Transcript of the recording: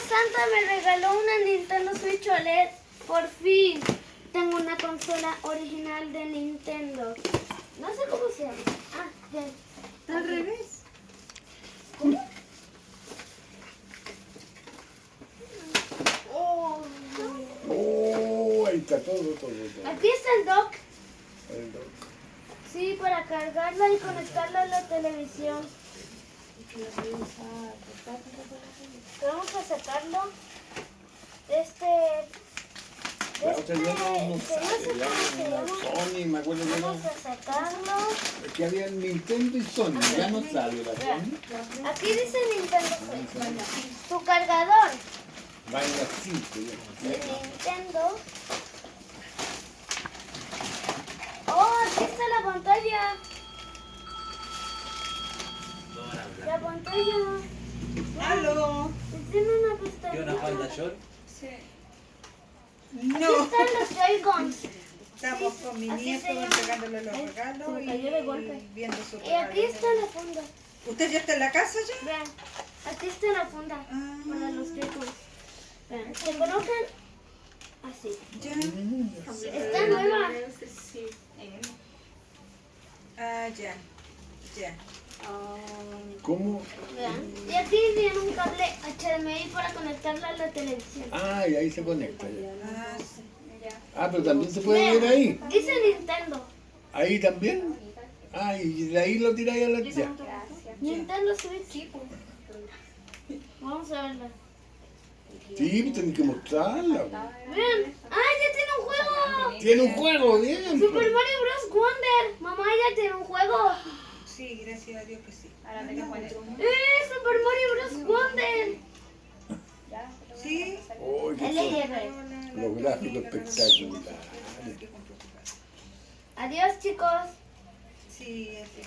Santa me regaló una Nintendo Switch OLED. Por fin tengo una consola original de Nintendo. No sé cómo se llama. Ah, ya. Está al revés. ¿Cómo? Oh. Oh, ahí está todo. Aquí está el dock. El dock. Sí, para cargarla y conectarla a la televisión. Vamos a sacarlo. La otra ya no no sé sale, cómo se ya llama. no, Sony, me acuerdo que Vamos a sacarlo. es que había Nintendo y Sony, ya no sale la Vean, Sony. aquí dice Nintendo Switch. Su cargador Va en la 5 de ya. Nintendo. Oh, aquí está la pantalla. La pantalla. ¡Aló! Tiene una ¿Qué pestaña. una falda short? Sí. Aquí No. están los Joy-Cons. Estamos con mi Así nieto se llama. entregándole los Ay, regalos se me cayó de golpe. y viendo su Y aquí está la funda. ¿Usted ya está en la casa ya? Vean, aquí está la funda Ah. para los Joy-Cons. Vean, se colocan así. Ya. Está nueva. Ah, ya. Ya. ¿Cómo? Vean. Y aquí viene un cable HDMI para conectarla a la televisión. Ah, y ahí se conecta ya. Ah, sí. Ah, pero también se puede ver ahí. Dice Nintendo. Ahí también. Ah, y de ahí lo tiráis a la ya. Nintendo Switch. Vamos a verla. Sí, tenés que mostrarla. Vean. ¡Ah, ya tiene un juego! Tiene un juego, bien. Super Mario Bros. Wonder. Mamá, ya tiene un juego. Sí, gracias a Dios que sí. Super Mario Bros. Wonder. Sí. Oh, qué LR. los gráficos espectaculares. Adiós, chicos. Sí, así.